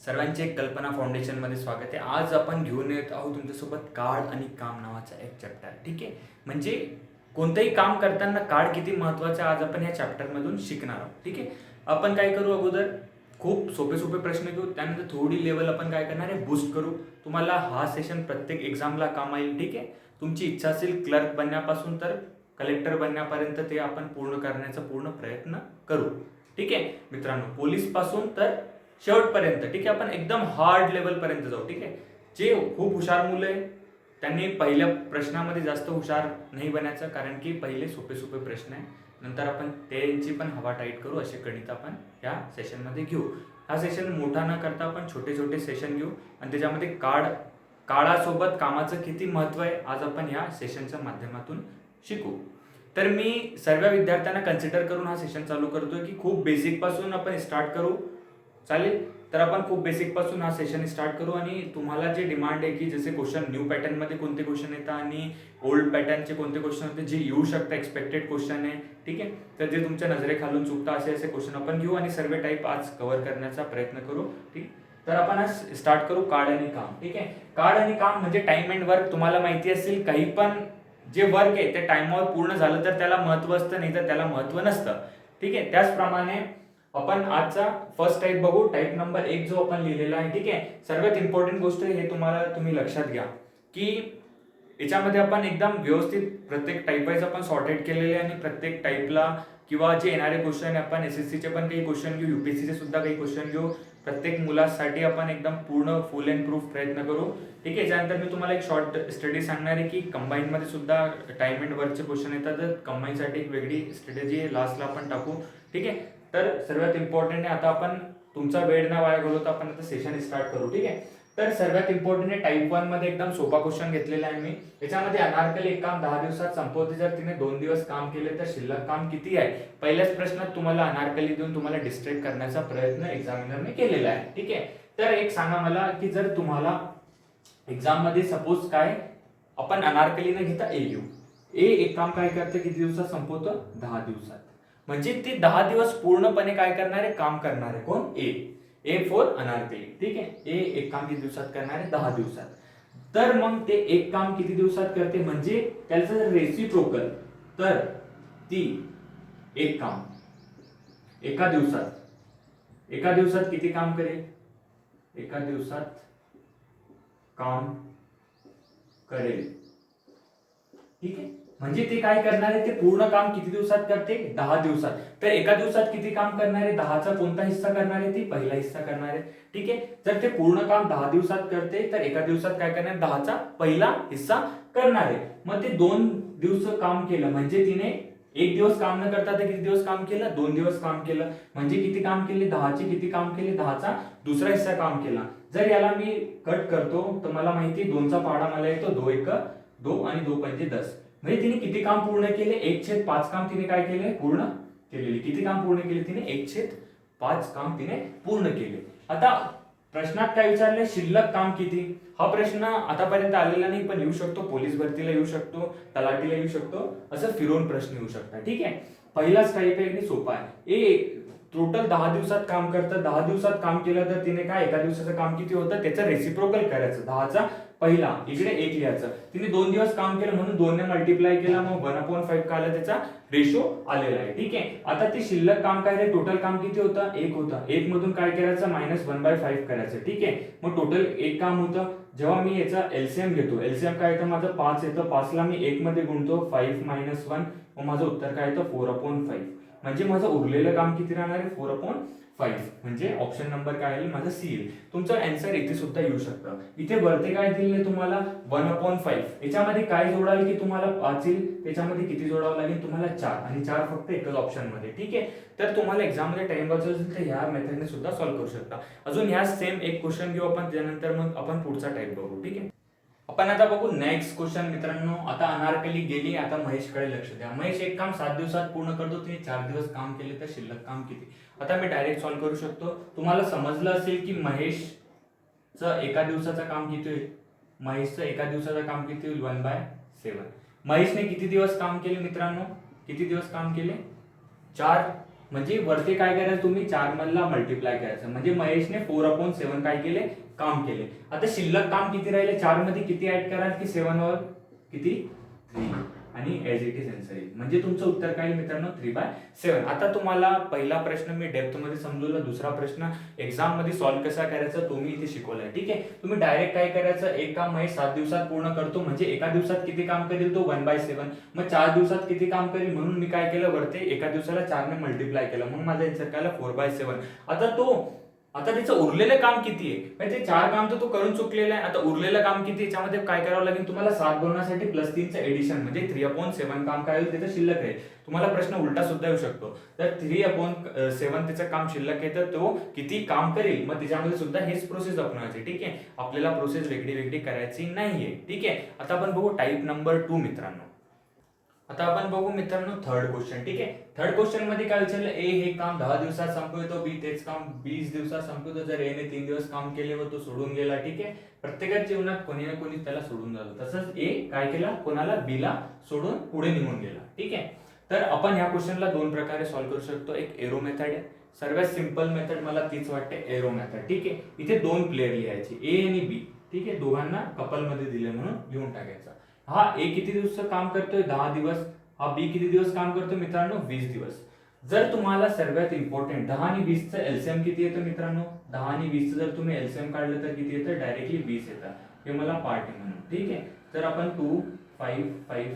सर्वांचे कल्पना फाउंडेशनमध्ये स्वागत आहे. आज आपण घेऊन येत आहोत तुमच्यासोबत काळ आणि काम नावाचा एक चॅप्टर. ठीक आहे, म्हणजे कोणतंही काम करताना काळ किती महत्त्वाचा आज आपण ह्या चॅप्टरमधून शिकणार आहोत. ठीक आहे, आपण काय करू, अगोदर खूप सोपे सोपे प्रश्न घेऊ, त्यानंतर थोडी लेवल आपण काय करणार आहे, बूस्ट करू. तुम्हाला हा सेशन प्रत्येक एक्झामला काम येईल. ठीक आहे, तुमची इच्छा असेल क्लर्क बनण्यापासून तर कलेक्टर बनण्यापर्यंत ते आपण पूर्ण करण्याचा पूर्ण प्रयत्न करू. ठीक आहे मित्रांनो, पोलीस पासून तर शेवटपर्यंत. ठीक आहे, आपण एकदम हार्ड लेवलपर्यंत जाऊ. ठीक आहे, जे खूप हुशार मुलं आहे त्यांनी पहिल्या प्रश्नामध्ये जास्त हुशार नाही बनायचं, कारण की पहिले सोपे सोपे प्रश्न आहे, नंतर आपण त्यांची पण हवा टाईट करू. असे गणित आपण या सेशनमध्ये घेऊ. हा सेशन मोठा न करता आपण छोटे छोटे सेशन घेऊ आणि त्याच्यामध्ये काळासोबत कामाचं किती महत्त्व आहे आज आपण ह्या सेशनच्या माध्यमातून शिकू. तर मी सर्व विद्यार्थ्यांना कन्सिडर करून हा सेशन चालू करतोय की खूप बेसिकपासून आपण स्टार्ट करू. चालेल, तर आपण खूप बेसिकपासून हा सेशन स्टार्ट करू आणि तुम्हाला जे डिमांड आहे की जसे क्वेश्चन न्यू पॅटर्नमध्ये कोणते क्वेश्चन येतात आणि ओल्ड पॅटर्नचे कोणते क्वेश्चन होते जे येऊ शकतात, एक्सपेक्टेड क्वेश्चन आहे. ठीक आहे, तर जे तुमच्या नजरेखालून चुकता असे असे क्वेश्चन आपण घेऊ आणि सर्व टाईप आज कव्हर करण्याचा प्रयत्न करू. ठीक, तर आपण आज स्टार्ट करू काळ आणि काम. ठीक आहे, काळ आणि काम म्हणजे टाइम अँड वर्क. तुम्हाला माहिती असेल काही पण जे वर्क आहे ते टाइमवर पूर्ण झालं तर त्याला महत्त्व असतं, नाही तर त्याला महत्त्व नसतं. ठीक आहे, त्याचप्रमाणे आपण आजचा फर्स्ट टाईप बघू. टाईप नंबर 1 जो आपण लिहिलेला आहे. ठीक आहे, सर्वात इम्पॉर्टंट गोष्ट हे तुम्ही लक्षात घ्या की याच्यामध्ये आपण एकदम व्यवस्थित प्रत्येक टाईप वाईज आपण सॉर्टेड केलेले आहे आणि प्रत्येक टाईपला किंवा जे येणारे क्वेश्चन आपण एसएससीचे पण काही क्वेश्चन घेऊ, यूपीएससीचे सुद्धा काही क्वेश्चन घेऊ. प्रत्येक मुलासाठी आपण एकदम पूर्ण फुल अँड प्रूफ प्रयत्न करू. ठीक आहे, त्यानंतर मी तुम्हाला एक शॉर्ट स्टडी सांगणार आहे की कंबाईनमध्ये सुद्धा टाइम अँड वर्कचे क्वेश्चन येतात, तर कंबाईनसाठी एक वेगळी स्ट्रॅटेजी लास्टला आपण टाकू. ठीक आहे, तर सर्वात इम्पॉर्टंट आहे, आता आपण तुमचा वेळ ना वाया घालवता आपण आता सेशन स्टार्ट करू. ठीक आहे, तर सर्वात इम्पॉर्टंट आहे टाईप 1 मध्ये एकदम सोपा क्वेश्चन घेतलेला आहे मी. याच्यामध्ये अनारकली एक काम 10 दिवसात संपवते, जर तिने 2 दिवस काम केले तर शिल्लक काम किती आहे. पहिल्याच प्रश्नात तुम्हाला अनारकली देऊन तुम्हाला डिस्ट्रॅक्ट करण्याचा प्रयत्न एक्झामिनरने केलेला आहे. ठीक आहे, तर एक सांगा मला की जर तुम्हाला एक्झाम मध्ये सपोज काय आपण अनारकली न घेता ए लिहू. ए एक काम काय करते, किती दिवसात संपवतं, 10 दिवसात. म्हणजे ते 10 दिवस पूर्णपणे काय करणार आहे, काम करणार आहे. कोण, ए फॉर अनारकली. ठीक आहे, ए एक काम किती दिवसात करणार आहे, 10 दिवसात. तर मग ते एक काम किती दिवसात करते म्हणजे त्याचं जर रेसिप्रोकल, तर ती एक काम एका दिवसात किती काम करेल, एका दिवसात काम करेल. ठीक आहे, म्हणजे ते काय करणार आहे, ते पूर्ण काम किती दिवसात करते, 10 दिवसात. तर एका दिवसात किती काम करणार आहे, 10चा कोणता हिस्सा करणार आहे, ती पहिला हिस्सा करणार आहे. ठीक आहे, जर ते पूर्ण काम 10 दिवसात करते तर एका दिवसात काय करणार, 10चा पहिला हिस्सा करणार आहे. मग ते 2 दिवस काम केलं म्हणजे तिने एक दिवस काम न करता ते किती दिवस काम केलं, 2 दिवस काम केलं. म्हणजे किती काम केले, 10चे किती काम केले, 10चा दुसरा हिस्सा काम केला. जर याला मी कट करतो तर मला माहिती 2चा पाडा मला येतो 2 1 2 आणि 2 5 10. म्हणजे तिने किती काम पूर्ण केले, 1/5 काम तिने काय केले, पूर्ण केलेले. किती काम पूर्ण केले तिने, 1/5 काम तिने पूर्ण केले. आता प्रश्नात काय विचारले, शिल्लक काम किती. हा प्रश्न आतापर्यंत आलेला नाही, पण येऊ शकतो, पोलीस भरतीला येऊ शकतो, तलाठीला येऊ शकतो, असं फिरवून प्रश्न येऊ शकतात. ठीक आहे, पहिलाच टाईप आहे आणि सोपा आहे. ए टोटल 10 दिवसात काम करतं, 10 दिवसात काम केलं तर तिने काय, एका दिवसाचं काम किती होतं त्याचं रेसिप्रोकल करायचं, 10चा पहिला इकडे 1 लिहायचं. तिने 2 दिवस काम केलं म्हणून 2 ने मल्टिप्लाय केला, मग 1/5 का आला, त्याचा रेशो आलेला आहे. ठीक आहे, आता ते शिल्लक काम काय आहे, टोटल काम किती होतं, 1 होतं. 1 मधून काय करायचं, -1/5 करायचं. ठीक आहे, मग टोटल 1 काम होतं. जेव्हा मी याचा एलसीएम घेतो, एलसीएम काय येतं माझं 5 येतं, 5ला मी 1 मध्ये गुणतो, 5 - 1, मग माझं उत्तर काय येतं 4/5. म्हणजे माझं उरलेलं काम किती राहणार आहे, 4/5. म्हणजे ऑप्शन नंबर काय येईल, माझं सी येईल. तुमचं आन्सर इथे सुद्धा येऊ शकतं. इथे वरती काय दिले तुम्हाला 1/5. याच्यामध्ये काय जोडाल की तुम्हाला 5 येईल, त्याच्यामध्ये किती जोडावं लागेल तुम्हाला 4, आणि 4 फक्त एकच ऑप्शन मध्ये. ठीक आहे, तर तुम्हाला एक्झाम मध्ये टाइम वाचवायचा असेल तर ह्या मेथडने सुद्धा सॉल्व्ह करू शकता. अजून ह्या सेम एक क्वेश्चन घेऊ आपण, त्यानंतर मग आपण पुढचा टाइप बघू. ठीक आहे, आपण आता बघू नेक्स्ट क्वेश्चन मित्रांनो. आता अनारकली गेली, आता महेशकडे लक्ष द्या. महेश एक काम 7 दिवसात पूर्ण करतो, तिने 4 दिवस काम केले, तर शिल्लक काम किती. आता मी डायरेक्ट सॉल्व्ह करू शकतो. तुम्हाला समजलं असेल की महेशचं एका दिवसाचं काम किती होईल, महेशचं एका दिवसाचं काम किती होईल, 1/7. महेशने किती दिवस काम केले मित्रांनो, किती दिवस काम केले, 4 म्हणजे वरती काय करायचं तुम्ही 4 मधला मल्टिप्लाय करायचं, म्हणजे महेशने 4/7 काय केले, काम केले. आता शिल्लक काम किती राहिले, 4 मध्ये किती ऍड कराल की 7 वर किती 3 आणि एज इट इज आन्सर येईल. म्हणजे तुमचं उत्तर काय मित्रांनो 3/7. आता तुम्हाला पहिला प्रश्न मी डेप्थ मध्ये समजवला, दुसरा प्रश्न एक्झाम मध्ये सॉल्व्ह कसा करायचा तो मी इथे शिकवलाय. ठीक आहे, तुम्ही डायरेक्ट काय करायचं, एक काम महेश 7 दिवसात पूर्ण करतो, म्हणजे एका दिवसात किती काम करेल तो 1/7. मग 4 दिवसात किती काम करेल, म्हणून मी काय केलं वरती एका दिवसाला 4 ने मल्टिप्लाय केलं, म्हणून माझा आन्सर काय आला 4/7. आता त्याचं उरलेलं काम किती आहे, म्हणजे ते 4 काम तर तो करून चुकलेलं आहे. आता उरलेलं काम किती, याच्यामध्ये काय करावं लागेल तुम्हाला 7 बनवण्यासाठी +3चं एडिशन, म्हणजे 3/7 काम काय होईल त्याचं शिल्लक आहे. तुम्हाला प्रश्न उलटा सुद्धा येऊ शकतो, तर 3/7 त्याचं काम शिल्लक आहे, तर तो किती काम करेल, मग त्याच्यामध्ये सुद्धा हेच प्रोसेस अपनावायची. ठीक आहे, आपल्याला प्रोसेस वेगळी वेगळी करायची नाहीये. ठीक आहे, आता आपण बघू टाईप नंबर 2 मित्रांनो. आता आपण बघू मित्रांनो थर्ड क्वेश्चन. ठीक आहे, थर्ड क्वेश्चन मध्ये काय विचारलं, ए हे काम 10 दिवसात संपवतो, बी तेच काम 20 दिवसात संपवतो. जर ए ने 3 दिवस काम केले व तो सोडून गेला. ठीक आहे, प्रत्येकाच्या जीवनात कोणी ना कोणी त्याला सोडून जातो, तसंच ए काय केला, कोणाला बी ला सोडून पुढे निघून गेला. ठीक आहे, तर आपण ह्या क्वेश्चनला 2 प्रकारे सॉल्व्ह करू शकतो. एक एरो मेथड आहे, सर्वात सिंपल मेथड मला तीच वाटते, एरो मेथड. ठीक आहे, इथे 2 प्लेयर लिहायचे, ए आणि बी. ठीक आहे, दोघांना कपल मध्ये दिले म्हणून लिहून टाकायचा. हा ए किती दिवस काम करतोय, 10 दिवस. हा बी किती दिवस काम करतो मित्रांनो, 20 दिवस. जर तुम्हाला सर्वात इम्पॉर्टंट 10 आणि 20 चं एलसीएम किती येतं मित्रांनो, 10 आणि 20 चं जर तुम्ही एलसीएम काढलं तर किती येतं, डायरेक्टली 20 येतं. हे मला पार्ट आहे म्हणून. ठीक आहे, तर आपण 2 5 5.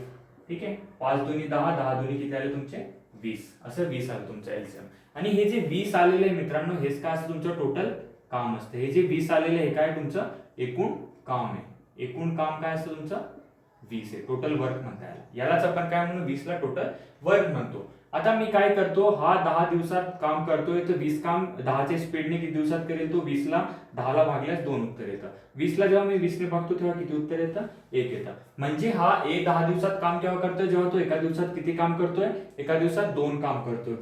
ठीक आहे, 5 दुनी 10, 10 दुनी किती आले तुमचे 20, असं 20 आलं तुमचं एलसीएम. आणि हे जे 20 आलेले मित्रांनो, हेच काय असतं तुमचं टोटल काम असतं. हे जे 20 आलेले हे काय तुमचं एकूण काम आहे. एकूण काम काय असतं तुमचं 20 आहे, टोटल वर्क म्हणता येईल. यालाच आपण काय म्हणू, 20 ला टोटल वर्क म्हणतो. आता मी काय करतो, हा 10 दिवसात काम करतोय, तर 20 काम 10च्या स्पीडने किती दिवसात करेल तो, 20 ला 10 ला भागल्यास 2 उत्तर येतं. 20 ला जेव्हा मी 20 ने भागतो तेव्हा किती उत्तर येतं, 1 येतं. म्हणजे हा 10 दिवसात काम केव्हा करतोय, जेव्हा तो एका दिवसात किती काम करतोय, एका दिवसात 2 काम करतोय.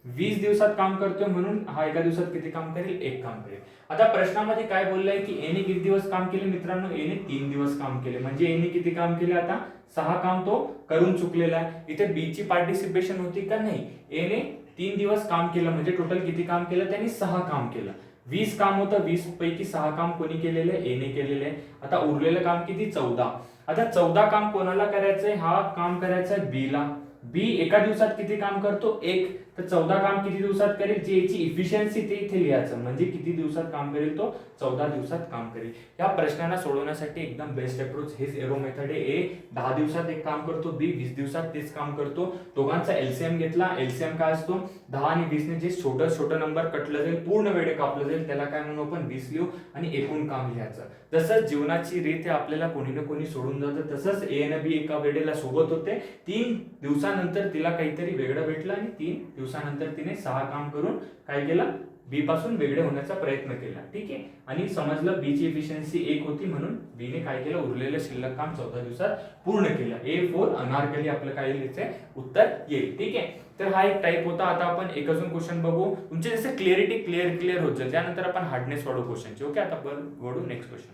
20 दिवसात काम करतोय, म्हणून हा एका दिवसात किती काम करेल, 1 काम करेल. आता प्रश्नामध्ये काय बोललंय की एने किती दिवस काम केले मित्रांनो, एने 3 दिवस काम केले. म्हणजे एने किती काम केले, आता 6 काम तो करून चुकलेला आहे. इथे बी ची पार्टिसिपेशन होती का, नाही. एने 3 दिवस काम केलं, म्हणजे टोटल किती काम केलं, त्यांनी 6 काम केलं. 20 काम होतं, 20 पैकी 6 काम कोणी केलेले, एने केलेले. आता उरलेलं काम किती, 14. आता 14 काम कोणाला करायचंय, हा काम करायचा आहे बी ला. बी एका दिवसात किती काम करतो, 1. तर 14 काम किती दिवसात करेल, जे याची इफिशियन्सी ते इथे लिहायचं, म्हणजे किती दिवसात काम करेल तो, 14 दिवसात काम करेल. या प्रश्नांना सोडवण्यासाठी एकदम बेस्ट अप्रोच हेच एरो मेथड आहे. ए 10 दिवसात एक काम करतो, बी 20 दिवसात तेच काम करतो. दोघांचा एलसीएम घेतला, एलसीएम काय असतो, 10 आणि 20 ने जे छोटं नंबर कटलं जाईल, पूर्ण वेळ कापलं जाईल, त्याला काय म्हणू आपण 20 लिहू, आणि एकूण काम लिहायचं. तसंच जीवनाची रीत आहे, आपल्याला कोणी ना कोणी सोडून जातं. तसंच ए आणि बी एका वेळेला सोबत होते. 3 दिवसानंतर तिला काहीतरी वेगळं भेटलं, आणि 3 दिवसानंतर तिने 6 काम करून काय केलं, बी पासून वेगळे होण्याचा प्रयत्न केला. ठीक आहे, आणि समजलं बी ची एफिशियन्सी 1 होती, म्हणून बी ने काय केलं, उरलेलं शिल्लक काम 14 दिवसात पूर्ण केलं. A4 अनारकली आपलं काय लिहायचंय, उत्तर येईल. ठीक आहे, तर हा एक टाइप होता. आता आपण एक अजून क्वेश्चन बघू, तुमचे जसे क्लिअरिटी क्लिअर होत जाईल, त्यानंतर आपण हार्डनेस वाढवू क्वेश्चनची. ओके, आता वळू नेक्स्ट क्वेश्चन.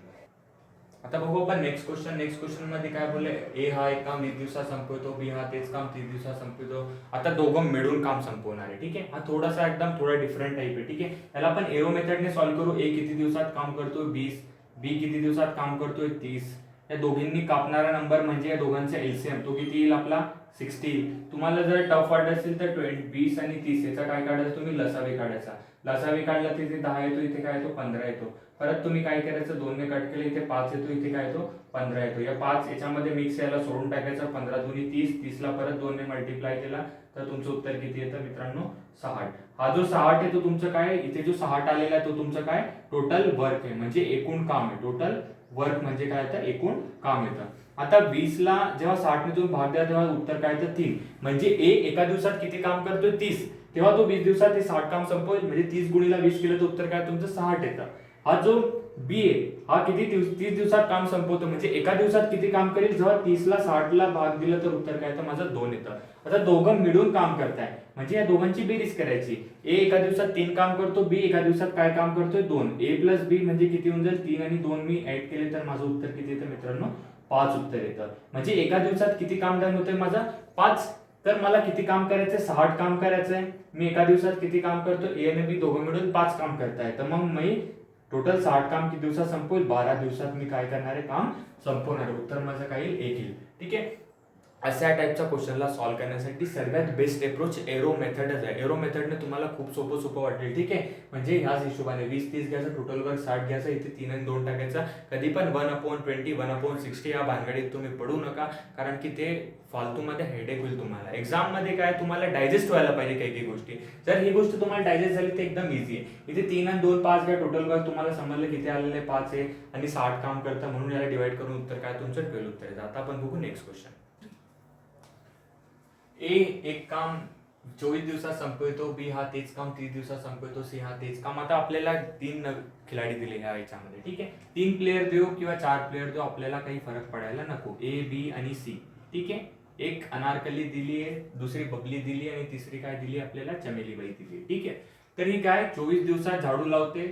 आता बघू आपण नेक्स्ट क्वेश्चन मध्ये काय बोलले, ए हा एक काम 20 दिवसात संपवतो, बी हा तेच काम 30 दिवसात संपवतो. आता दोघं मिळून काम संपवणार आहे. ठीक आहे, हा थोडासा एकदम थोडा डिफरंट टाइप आहे. ठीक आहे, याला आपण एरो मेथडने सॉल्व्ह करू. ए किती दिवसात काम करतोय, 20. बी किती दिवसात काम करतोय, 30. या दोघींनी कापणारा नंबर म्हणजे या दोघांचा एलसीएम तो किती येईल आपला, 60. तुम्हाला जर टफ वाटत असेल तर 20 आणि 30 याचा काय काढायचं, तुम्ही लसावी काढायचा. लसावी काढला तिथे 10 येतो, इथे काय येतो 15 येतो. परत तुम्ही काय करायचं, 2 ने कट केलं, इथे 5 येतो, इथे काय येतो 15 येतो. या 5 याच्यामध्ये मिक्स याला सोडून टाकायचं, 15 दुनी 30. 30 ला परत 2 ने मल्टिप्लाय केला तर तुमचं उत्तर किती येतं मित्रांनो, 60. हा जो 60 आहे तो तुमचं काय, इथे जो 60 आलेला आहे तो तुमचं काय, टोटल वर्क आहे, म्हणजे एकूण काम आहे. टोटल वर्क म्हणजे काय येतं, एकूण काम येतं. आता 20 ला जेव्हा 60 ने तुम्ही भाग द्या तेव्हा उत्तर काय येतं, 3. म्हणजे ए एका दिवसात किती काम करतोय, 30. तेव्हा तो 20 दिवसात ते 60 काम संपवेल, म्हणजे 30 गुणिला 20 केलं तर उत्तर काय तुमचं 60 येतं. हा जो बी आहे हा किती 30 दिवसात काम संपवतो, म्हणजे एका दिवसात किती काम करेल, जेव्हा 30 ला 60 ला भाग दिलं तर उत्तर काय येतं माझं 2 येतं. आता दोघं मिळून काम करताय, म्हणजे या दोघांची बेरीज करायची. ए एका दिवसात 3 काम करतो, बी एका दिवसात काय काम करतोय 2. ए प्लस बी म्हणजे किती होऊन जाईल, 3 आणि 2 मी ऍड केले तर माझं उत्तर किती येतं मित्रांनो, 5 उत्तर येतं. म्हणजे एका दिवसात किती काम डन होतंय माझं, 5 तर मला किती काम करायचंय, 6 काम करायचंय. मी एका दिवसात किती काम करतो, ए आणि बी दोघं मिळून 5 काम करताय. तर मग मी टोटल 60 काम किती दिवसात संपवेल, 12 दिवसात मी काय करणार आहे, काम संपवणार आहे. उत्तर माझं काय येईल, 1 येईल. ठीक आहे. अशा टाईपच्या क्वेश्चनला सॉल्व्ह करण्यासाठी सर्वात बेस्ट अप्रोच एरो मेथडच आहे. एरो मेथडने तुम्हाला खूप सोपं वाटेल. ठीक आहे. म्हणजे ह्याच हिशोबाने 20-30 घ्यायचं, टोटल वर्क 60 घ्यायचं, इथे 3 आणि 2 टाकायचा. कधी पण 1/20 1/60 या भानगडीत तुम्ही पडू नका, कारण की ते फालतूमध्ये हेडेक होईल तुम्हाला. एक्झाम मध्ये काय तुम्हाला डायजेस्ट व्हायला पाहिजे काही गोष्टी. जर ही गोष्ट तुम्हाला डायजेस्ट झाली तर एकदम इझी आहे. इथे 3 आणि 2 5 घ्या, टोटल वर्क तुम्हाला समजलं किती आलेलं आहे, 5 आहे आणि 60 काम करता, म्हणून याला डिवाइड करून उत्तर काय तुमचं 12 उत्तर आहे. आता आपण बघू नेक्स्ट क्वेश्चन. ए एक काम 24 दिवसात संपवतो, बी हा तेच काम 30 दिवसात संपवतो, सी हा तेच काम. आता आपल्याला 3 खिलाडी दिले ह्या याच्यामध्ये. ठीक आहे. 3 प्लेयर देऊ किंवा 4 प्लेयर देऊ, आपल्याला काही फरक पडायला नको. ए, बी आणि सी. ठीक आहे. एक अनारकली दिली आहे, दुसरी बबली दिली आणि तिसरी काय दिली आपल्याला, चमेलीबाई दिली. ठीक आहे. तर ही काय 24 दिवसात झाडू लावते,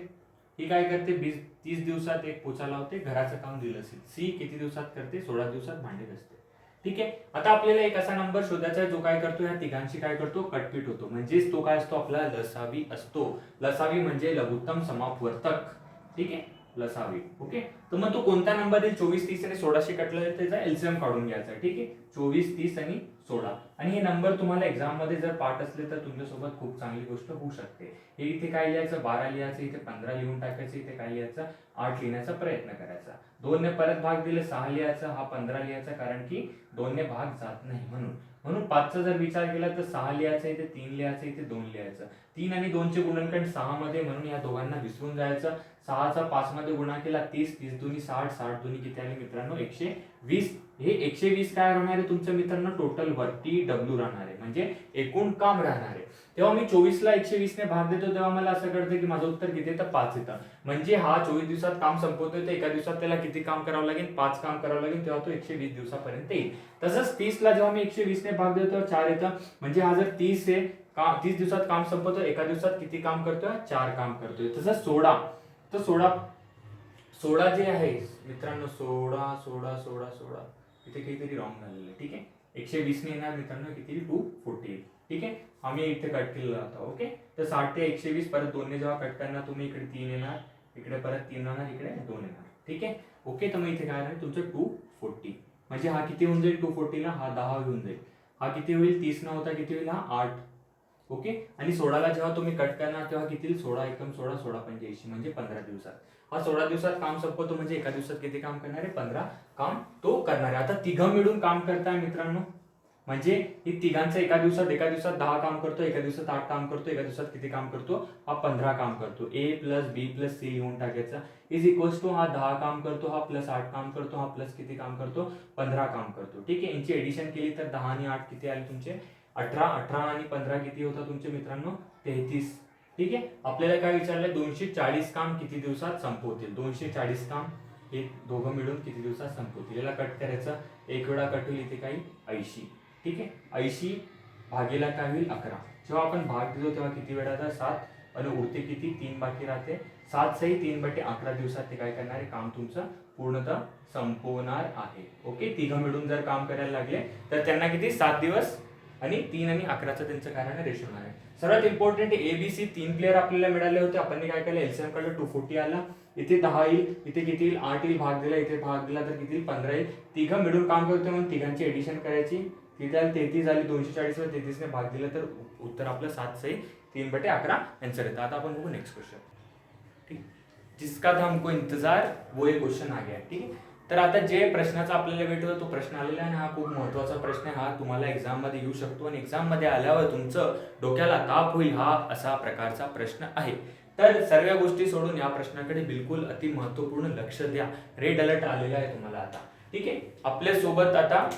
ही काय करते 30 दिवसात एक पोचा लावते, घराचं काम दिलं असेल. सी किती दिवसात करते, 16 दिवसात भांडे घासते. ठीक आहे. आता आपल्याला एक असा नंबर शोधायचा आहे जो काय करतो, या तिघांशी काय करतो, कटपीट होतो. म्हणजेच तो काय असतो, आपला लसावी असतो. लसावी म्हणजे लघुत्तम समापवर्तक. ठीक आहे. लसावी. ओके. तर मग तो कोणता नंबर देईल, 24 30 आणि 16 कटलं, त्याचा एलसीएम काढून घ्यायचा. ठीक आहे. 24 30 आणि 16. आणि हे नंबर तुम्हाला एक्झाम मध्ये जर पाठ असले तर तुमच्यासोबत खूप चांगली गोष्ट होऊ शकते. हे इथे काय लिहायचं, 12 लिहायचं, इथे 15 लिहून टाकायचं, इथे काय लिहायचं, 8 लिहिण्याचा प्रयत्न करायचा. 2 ने परत भाग दिले, 6 लिहायचा, हा 15 लिहायचा, कारण की 2 ने भाग जात नाही म्हणून 5चा जर विचार केला तर 6 लिहायचं, इथे 3 लिहायचं, इथे 2 लिहायचं. 3 आणि 2 चे गुणनखंड 6 मध्ये, म्हणून या दोघांना विसरून जायचं. 6चा 5 मध्ये गुणा केला 30, 30 दुनी 60, 60 दुनी किती आले मित्रांनो, 120. हे 120 काय राहणार आहे तुमच्या मित्रांनो, टोटल वर्क TW राहणार आहे, म्हणजे एकूण काम राहणार आहे. तेव्हा मी 24 ला 120 ने भाग देतो, तेव्हा मला असं कळतं की माझं उत्तर किती येतं, 5 येतं. म्हणजे हा 24 दिवसात काम संपवतोय, तर एका दिवसात त्याला किती काम करावं लागेल, 5 काम करावं लागेल, तेव्हा तो 120 दिवसापर्यंत येईल. तसंच 30 ला जेव्हा मी 120 ने भाग देतो, 4 येतं. म्हणजे हा जर 30 आहे, 30 दिवसात काम संपवतो, एका दिवसात किती काम करतोय, 4 काम करतोय. तसंच 16, तर 16 जे आहे मित्रांनो, 16 इथे काहीतरी रॉंग झालेलं आहे. ठीक आहे. 120 ने येणार मित्रांनो किती, 240. ठीक आहे. आम्ही इथे कट केलेला होता. ओके. तर 60 ते 120 परत 2 ने जेव्हा कट करणार तुम्ही, इकडे 3 येणार, इकडे परत 3 राहणार, इकडे 2 येणार. ठीक आहे. ओके. तर मग इथे काय राहील तुमचं 240. म्हणजे हा किती होऊन जाईल, 240 ला हा 10 होऊन जाईल. हा किती होईल, 30 न होता किती होईल, हा 8. ओके. आणि 16 ला जेव्हा तुम्ही कट करणार तेव्हा किती, 16 एकम 16, 16 85, म्हणजे 15 दिवसात. हा 16 दिवसात काम संपवतो, म्हणजे एका दिवसात किती काम करणार आहे, 15 काम तो करणार आहे. आता तिघं मिळून काम करताय मित्रांनो, म्हणजे ही तिघांचं एका दिवसात 10 काम करतो, एका दिवसात 8 काम करतो, एका दिवसात किती काम करतो, हा 15 काम करतो. A plus B plus C लिहून टाकायचा, इज इक्वल्स टू हा 10 काम करतो, हा प्लस 8 काम करतो, हा प्लस किती काम करतो, 15 काम करतो. ठीक आहे. यांची एडिशन केली तर 10 आणि 8 किती आले तुमचे, 18. 18 आणि 15 किती होता तुमचे मित्रांनो, 33. ठीक आहे. आपल्याला काय विचारलंय, 240 काम किती दिवसात संपवतील. 240 काम हे दोघं मिळून किती दिवसात संपवतील. याला कट करायचं, एक वेळा कट होईल, इथे काही 80. ठीक आहे. 80 भागेला काय होईल, 11. जेव्हा आपण भाग देतो तेव्हा किती वेळा, 7, आणि उरते किती, 3 बाकी राहते. 7 सही 3/11 दिवसात ते काय करणार आहे, काम तुमचं पूर्णतः संपवणार आहे. ओके. तिघं मिळून जर काम करायला लागले तर त्यांना किती, 7 दिवस, आणि 3 आणि 11चं त्यांचं काय आहे, रेशो आहे. सर्वात इम्पॉर्टंट ABC 3 प्लेयर आपल्याला मिळाले होते. आपण काय केलं, एलसीएम काढलं, 240 आला. इथे 10 येईल, इथे किती येईल, 8 येईल, भाग दिला, इथे भाग दिला तर किती, 15 येईल. तिघं मिळून काम करतो, म्हणून तिघांची एडिशन करायची. तिथे 33 झाली, 240 मध्ये 33 ने भाग दिला तर उत्तर आपलं 7 सही 3/11 आन्सर येतं. आता आपण बघू नेक्स्ट क्वेश्चन. ठीक. जिसका था हमको इंतजार वो एक क्वेश्चन आ गया. ठीक आहे. तर आता जे प्रश्नाचा आपल्याला वेट होता तो प्रश्न आलेला आहे, आणि हा खूप महत्वाचा प्रश्न आहे. हा तुम्हाला एक्झाम मध्ये येऊ शकतो, आणि एक्झाम मध्ये आल्यावर तुमचं डोक्याला ताप होईल, हा असा प्रकारचा प्रश्न आहे. तर सर्व गोष्टी सोडून या प्रश्नाकडे बिलकुल अति महत्वपूर्ण लक्ष द्या. रेड अलर्ट आलेला आहे तुम्हाला आता. ठीक आहे. आपल्या सोबत आता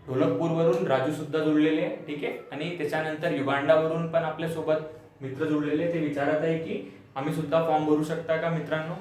ढोलकपूरवरून राजू सुद्धा जोडलेले आहे. ठीक आहे. आणि त्याच्यानंतर युगांडावरून पण आपल्या सोबत मित्र जोडलेले. ते विचारत आहे की आम्ही सुद्धा फॉर्म भरू शकता का मित्रांनो.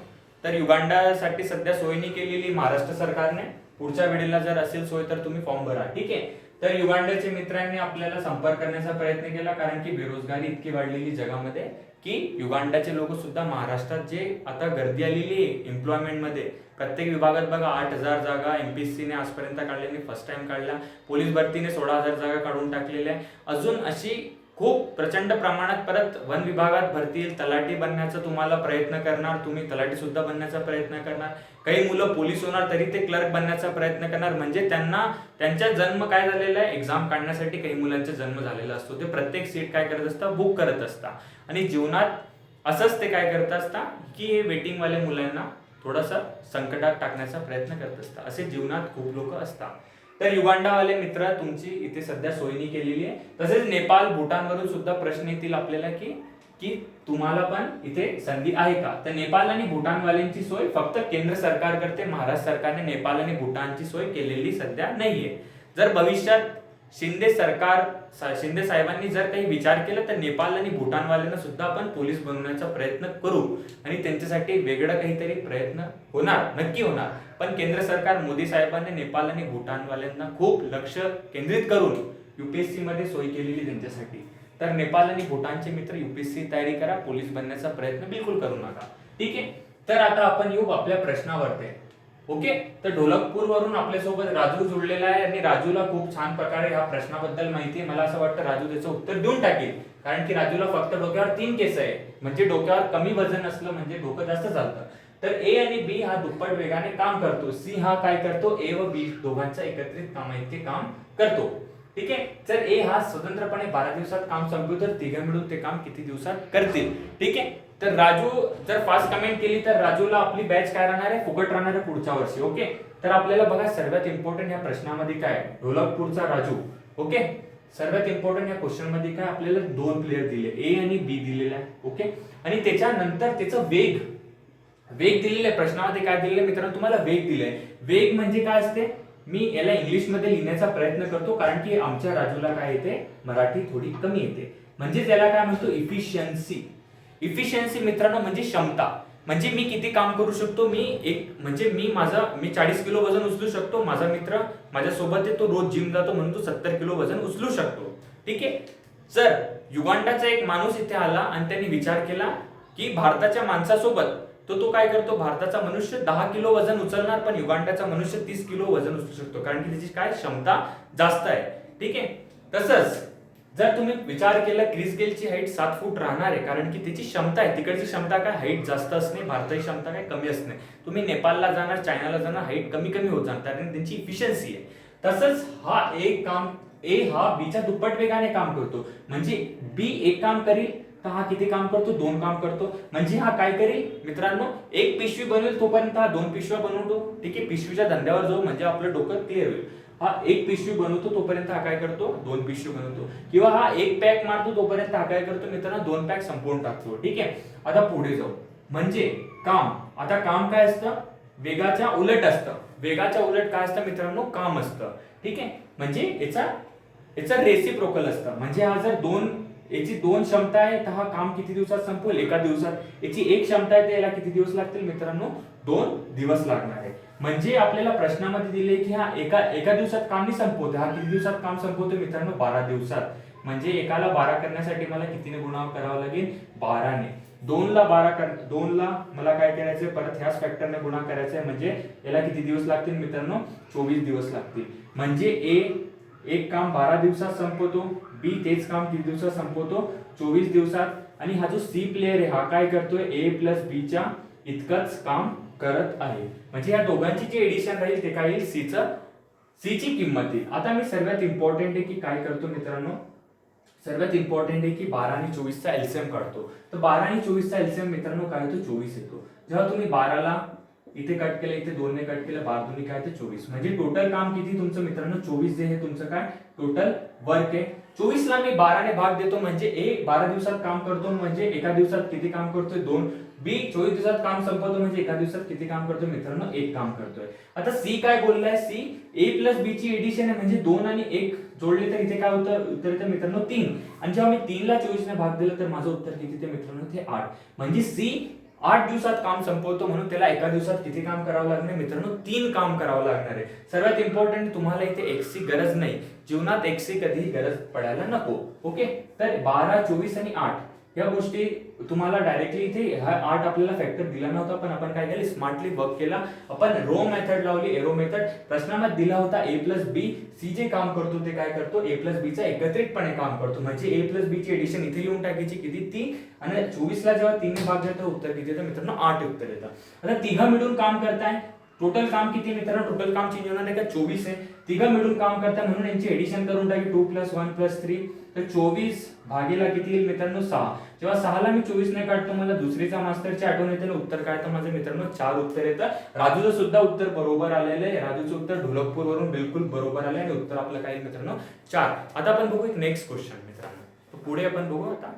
तर युगांडासाठी सध्या सोय नाही केलेली महाराष्ट्र सरकारने. पुढच्या वेळेला जर असेल सोय तर तुम्ही फॉर्म भरा. ठीक आहे. तर युगांडाच्या मित्रांनी आपल्याला संपर्क करण्याचा प्रयत्न केला, कारण की बेरोजगारी इतकी वाढलेली जगामध्ये की युगांडाचे लोक सुद्धा महाराष्ट्रात जे आता गर्दी आलेली आहे एम्प्लॉयमेंट मध्ये, प्रत्येक विभागात बघा 8,000 जागा एमपीएससीने आजपर्यंत काढलेली, फर्स्ट टाइम काढल्या. पोलीस भरतीने 16,000 जागा काढून टाकलेल्या आहे. अजून अशी खूप प्रचंड प्रमाणात परत वन विभागात भरती येईल. तलाठी बनण्याचा तुम्हाला प्रयत्न करणार, तुम्ही तलाठी सुद्धा बनण्याचा प्रयत्न करणार. काही मुलं पोलीस होणार तरी ते क्लर्क बनण्याचा प्रयत्न करणार. म्हणजे त्यांना त्यांचा जन्म काय झालेला आहे, एक्झाम काढण्यासाठी काही मुलांचा जन्म झालेला असतो. ते प्रत्येक सीट काय करत असतात, बुक करत असतात. आणि जीवनात असंच ते काय करत असतात की हे वेटिंगवाल्या मुलांना थोडासा संकटात टाकण्याचा प्रयत्न करत असतात. असे जीवनात खूप लोक असतात. तर युगांडावाले मित्र तुमची इथे सध्या सोयीनी केलेली आहे. तसेच नेपाळ भूटानवरून सुद्धा प्रश्न येतील आपल्याला की की तुम्हाला पण इथे संधी आहे का. तर नेपाळ आणि भूटानवाल्यांची सोय फक्त केंद्र सरकार करते. महाराष्ट्र सरकारने नेपाळ आणि भूटानची सोय केलेली सध्या नाहीये. जर भविष्यात शिंदे साहेबांनी जर काही विचार केला तर नेपाळ आणि भूटानवाल्यांना सुद्धा आपण पोलीस बनवण्याचा प्रयत्न करू आणि त्यांच्यासाठी वेगळं काहीतरी प्रयत्न होणार, नक्की होणार. पण केंद्र सरकार मोदी साहेबांनी नेपाळ आणि भूटानवाल्यांना खूप लक्ष केंद्रित करून युपीएससी मध्ये सोय केलेली त्यांच्यासाठी. तर नेपाळ आणि भूटानचे मित्र युपीएससी तयारी करा, पोलीस बनण्याचा प्रयत्न बिलकुल करू नका. ठीक आहे. तर आता आपण येऊ आपल्या प्रश्नावरती. ओके. तर ढोलकपूर वरून आपल्यासोबत राजू जुळलेला आहे आणि राजूला खूप छान प्रकारे ह्या प्रश्नाबद्दल माहिती आहे. मला असं वाटतं राजू त्याचं उत्तर देऊन टाकेल, कारण की राजूला फक्त डोक्यावर 3 केस आहे. म्हणजे डोक्यावर कमी वजन असलं म्हणजे डोकं जास्त चालतं. तर ए आणि बी हा दुप्पट वेगाने काम करतो. सी हा काय करतो, ए व बी दोघांचा एकत्रित कामाइतके काम करतो. ठीक आहे. जर ए हा स्वतंत्रपणे 12 दिवसात काम संपवतो तर तिघे मिळून ते काम किती दिवसात करतील. ठीक आहे. तर राजू जर फास्ट कमेंट केली तर राजूला आपली बॅच काय राहणार आहे, फुकट राहणार आहे पुढच्या वर्षी. ओके. तर आपल्याला बघा सर्वात इम्पॉर्टंट या प्रश्नामध्ये काय, ढोलकपूरचा राजू. ओके. सर्वात इम्पॉर्टंट या क्वेश्चन मध्ये काय, आपल्याला 2 प्लेयर दिले, ए आणि बी दिलेला आहे. ओके. आणि त्याच्यानंतर त्याचा वेग दिलेला आहे. प्रश्नामध्ये काय दिलेलं आहे मित्रांनो, तुम्हाला वेग दिलाय. वेग म्हणजे काय असते, मी याला इंग्लिश मध्ये लिहिण्याचा प्रयत्न करतो कारण की आमच्या राजूला काय येते, मराठी थोडी कमी येते. म्हणजे त्याला काय म्हणतो, इफिशियन्सी. इफिशियन्सी मित्रांनो म्हणजे क्षमता. म्हणजे मी किती काम करू शकतो, मी 40 किलो वजन उचलू शकतो. माझा मित्र माझ्यासोबत आहे, तो रोज जिम जातो म्हणून तो 70 किलो वजन उचलू शकतो. ठीक आहे. जर युगांडाचा एक माणूस इथे आला आणि त्यांनी विचार केला की भारताच्या माणसासोबत तो काय करतो, भारताचा मनुष्य 10 किलो वजन उचलणार पण युगांडाचा मनुष्य 30 किलो वजन उचलू शकतो, कारण की त्याची काय क्षमता जास्त आहे. ठीक आहे. तसंच जर तुम्ही विचार केला क्रिस गेलची हाईट 7 फूट राहणार आहे, कारण की त्याची क्षमता आहे, तिकडची क्षमता काय हाईट जास्त असणे, भारताची क्षमता काय कमी असणे. तुम्ही नेपाळला जाणार, चायनाला जाणार, हाईट कमी कमी होत जाणार, कारण त्यांची इफिशियन्सी आहे. तसंच हा एक काम ए हा बीच्या दुप्पट वेगाने काम करतो. म्हणजे बी एक काम करील तर हा किती काम करतो, 2 काम करतो. म्हणजे हा काय करेल मित्रांनो, एक पिशवी बनवेल तोपर्यंत हा 2 पिशव्या बनवतो. ठीक आहे. पिशवीच्या धंद्यावर जाऊ म्हणजे आपलं डोकं क्लिअर होईल. हा एक पिशवी बनवतो तोपर्यंत हा काय करतो, 2 पिशवी बनवतो. किंवा हा एक पॅक मारतो तोपर्यंत हा काय करतो मित्रांनो, 2 पॅक संपवून टाकतो. ठीक आहे. आता पुढे जाऊ. म्हणजे काम, आता काम काय असतं, वेगाच्या उलट असतं. वेगाच्या उलट काय असतं मित्रांनो, काम असतं. ठीक आहे. म्हणजे याचा रेसिप्रोकल असतं. म्हणजे हा जर याची 2 क्षमता आहे तर हा काम किती दिवसात संपवेल, एका दिवसात. याची 1 क्षमता आहे तर याला किती दिवस लागतील मित्रांनो, 2 दिवस लागणार आहे. म्हणजे आपल्याला प्रश्नामध्ये दिले की हा एका दिवसात काम नाही संपवतो, हा किती दिवसात काम संपवतो मित्रांनो, 12 दिवसात. म्हणजे एकाला 12 करण्यासाठी मला कितीने गुणाकार करावा लागेल, 12 ने. 2 ला मला काय करायचंय, परत ह्याच फॅक्टरने गुणा करायचंय. म्हणजे याला किती दिवस लागतील मित्रांनो, 24 दिवस लागतील. म्हणजे एक काम 12 दिवसात संपवतो, बी तेच काम किती दिवसात संपवतो, 24 दिवसात. आणि हा जो सी प्लेयर आहे हा काय करतोय, ए प्लस बी च्या इतकंच काम करत आहे. म्हणजे या दोघांची जी एडिशन राहील ते काय येईल, सीची किंमत येईल. आता मी सर्वात इम्पॉर्टंट आहे की काय करतो मित्रांनो, सर्वात इम्पॉर्टंट आहे की 12 आणि 24 चा एलसीएम काढतो. तर 12 आणि 24 चा एलसीएम मित्रांनो काय होतो, 24 येतो. जेव्हा तुम्ही 12 ला इथे कट केलं, इथे 2 ने कट केलं, 12 दूनी काय, 24. म्हणजे टोटल काम किती तुमचं मित्रांनो, 24 जे हे तुमचं काय टोटल वर्क आहे. 24 ला मी 12 ने भाग देतो म्हणजे ए 12 दिवसात काम करतो, म्हणजे एका दिवसात किती काम करतोय, 2. बी 24 दिवसात काम संपवतो म्हणजे एका दिवसात किती काम करतोय मित्रांनो, 1 काम करतोय. आता सी काय बोललाय, सी ए प्लस बी ची एडिशन आहे. म्हणजे 2 आणि 1 जोडले तर इथे काय होतं, उत्तर येतं मित्रांनो 3. आणि जेव्हा मी 3 ला 24 ने भाग दिला तर माझं उत्तर किती ते मित्रांनो, ते 8. म्हणजे सी 8 दिवसात काम संपवतो म्हणून त्याला एका दिवसात किती काम करावं लागणार मित्रांनो? 3 काम करावं लागणार आहे. सर्वात इम्पॉर्टंट तुम्हाला इथे एक्सची गरज नाही. जीवनात एक्सची कधीही गरज पडायला नको. ओके, तर 12, 24 आणि 8 या गोष्टी तुम्हाला डायरेक्टली इथे हा 8 आपल्याला फॅक्टर दिला नव्हता, पण आपण काय केलं, स्मार्टली वर्क केला. आपण रो मेथड लावली, एरो मेथड. प्रश्नामध्ये दिला होता a प्लस बी, सी जे काम करतो ते काय करतो, a प्लस बी चा एकत्रितपणे काम करतो. म्हणजे a प्लस बी ची एडिशन इथे लिहून टाकायची, किती 3, आणि 24 ला जेव्हा 3 ने भाग देतो उत्तर किती येतं मित्रांनो? 8 उत्तर येतं. आता तिघं मिळून काम करताय, टोटल काम किती मित्रांनो? टोटल काम चेंज होणार आहे का? 24 आहे. तिघं मिळून काम करताय म्हणून यांची एडिशन करून टाकी, 2 + 1 + 3. तर 24 भागीला किती येईल मित्रांनो? 6. जेव्हा 6 ला मी 24 ने काढतो, मला दुसरीचा मास्टरची आठवण येते ना, उत्तर काय तर माझं मित्रांनो 4 उत्तर येतं. राजूचं सुद्धा उत्तर बरोबर आलेलं आहे. राजूचं उत्तर ढोलकपूर वरून बिलकुल बरोबर आलंय आणि उत्तर आपलं काय मित्रांनो? 4. आता आपण बघू एक नेक्स्ट क्वेश्चन मित्रांनो. तर पुढे आपण बघू आता.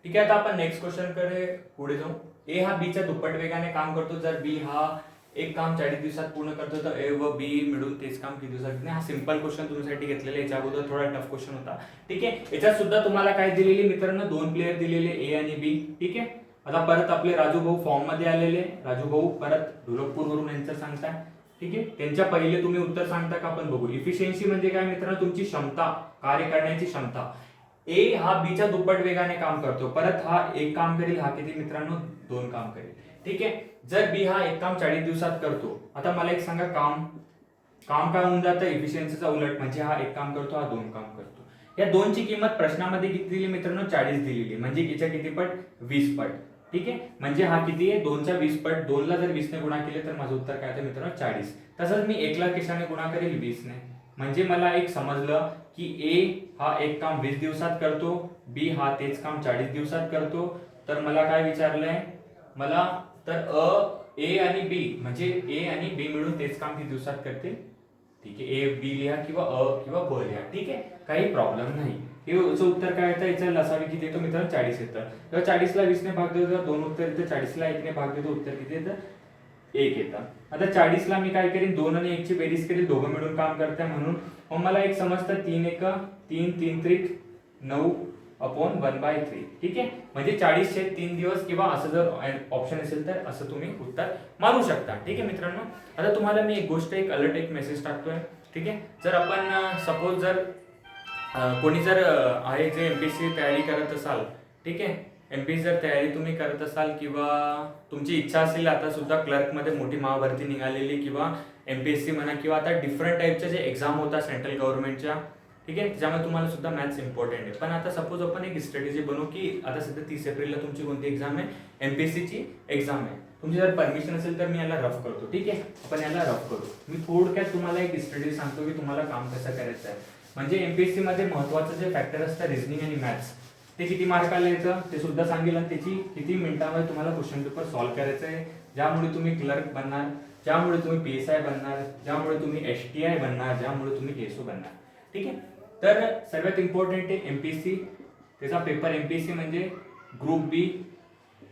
ठीक आहे, आता आपण नेक्स्ट क्वेश्चन कडे पुढे जाऊ. ए हा बी च्या दुप्पट वेगाने काम करतो. जर बी हा एक काम 40 दिवसात पूर्ण करतो, तर ए व बी मिळून तेच काम किती दिवसात? हा सिंपल क्वेश्चन तुमच्यासाठी घेतलेला आहे. याच्या अगोदर थोडा टफ क्वेश्चन होता. ठीक आहे, याच्यात सुद्धा तुम्हाला काय दिलेली मित्रांनो? 2 प्लेयर दिलेले, ए आणि बी. ठीक आहे, आता परत आपले राजू भाऊ फॉर्म मध्ये आलेले. राजू भाऊ परत ढोलकपूर वरून यांचं सांगताय. ठीक आहे, त्यांच्या पहिले तुम्ही उत्तर सांगता का? आपण बघू. इफिशियन्सी म्हणजे काय मित्रांनो? तुमची क्षमता, कार्य करण्याची क्षमता. ए हा बी च्या दुप्पट वेगाने काम करतो. परत हा एक काम करेल, हा किती मित्रांनो? 2 काम करेल. ठीक आहे, जर बी हा एक काम 40 दिवसात करतो. आता मला एक सांगा, काम काय होऊन जातं? इफिशियन्सीचा उलट, म्हणजे हा एक काम करतो, हा 2 काम करतो. या 2 ची किंमत प्रश्नामध्ये किती दिली मित्रांनो? 40 दिलेली. म्हणजे याच्या किती पट? 20 पट. ठीक आहे, म्हणजे हा किती आहे? 2 च्या 20 पट. 2 ला जर 20 ने गुणा केले तर माझं उत्तर काय येतं मित्रांनो? 40. तसंच मी 1 ला कशाने गुणा करेल? 20 ने. म्हणजे मला एक समजलं की ए हा एक काम 20 दिवसात करतो, बी हा तेच काम 40 दिवसात करतो. तर मला काय विचारलंय? मला तर ए आणि बी, म्हणजे ए आणि बी मिळून तेच काम किती दिवसात करते? ठीक आहे, ए बी लिहा किंवा किंवा ब लिहा. ठीक आहे, काही प्रॉब्लेम नाही. याचं उत्तर काय येतं? याचा लसावी किती येतो मित्रांनो? 40 येतं. तेव्हा 40 ला 20 ने भाग देतो, 2 उत्तर येतं. 40 ला 1 ने भाग देतो, उत्तर किती येतं? 1 येतं. आता 40 ला मी काय करेन? 2 आणि 1 ची बेरीज करेल, दोघं मिळून काम करताय म्हणून. मग मला एक समजतं 3 1 3 3 त्रिक 9/1/3. ठीक आहे, म्हणजे 40 चे 3 दिवस, किंवा असं जर ऑप्शन असेल तर असं तुम्ही उत्तर मारू शकता. ठीक आहे मित्रांनो, आता तुम्हाला मी एक गोष्ट, एक अलर्ट, एक मेसेज टाकतोय. ठीक आहे, जर आपण सपोज जर कोणी जर आहे जे एमपीएससी तयारी करत असाल, ठीक आहे, एमपीएससी जर तयारी तुम्ही करत असाल, किंवा तुमची इच्छा असेल, आता सुद्धा क्लर्कमध्ये मोठी महाभरती निघालेली, किंवा एमपीएससी म्हणा, किंवा आता डिफरंट टाईपच्या जे एक्झाम होतात सेंट्रल गव्हर्नमेंटच्या, ठीक आहे, त्याच्यामध्ये तुम्हाला सुद्धा मॅथ्स इम्पॉर्टंट आहे. पण आता सपोज आपण एक स्ट्रॅटेजी बनवू की आता सध्या 30 एप्रिलला तुमची कोणती एक्झाम आहे? एमपीएससीची एक्झाम आहे. तुमची जर परमिशन असेल तर मी याला रफ करतो. ठीक आहे, आपण याला रफ करू. मी थोडक्यात तुम्हाला एक स्ट्रॅटेजी सांगतो की तुम्हाला काम कसं करायचं आहे. म्हणजे एमपीएससी मध्ये महत्त्वाचं जे फॅक्टर असतं रिझनिंग आणि मॅथ्स, ते किती मार्काला येतं ते सुद्धा सांगेल, आणि त्याची किती मिनिटांमध्ये तुम्हाला क्वेश्चन पेपर सॉल्व्ह करायचं आहे, ज्यामुळे तुम्ही क्लर्क बनणार, ज्यामुळे तुम्ही पीएसआय बनणार, ज्यामुळे तुम्ही एसटीआय बनणार, ज्यामुळे तुम्ही केसओ बनणार. ठीक आहे, तर सर्वात इम्पॉर्टंट आहे एमपीएससी. त्याचा पेपर एमपीएससी म्हणजे ग्रुप बी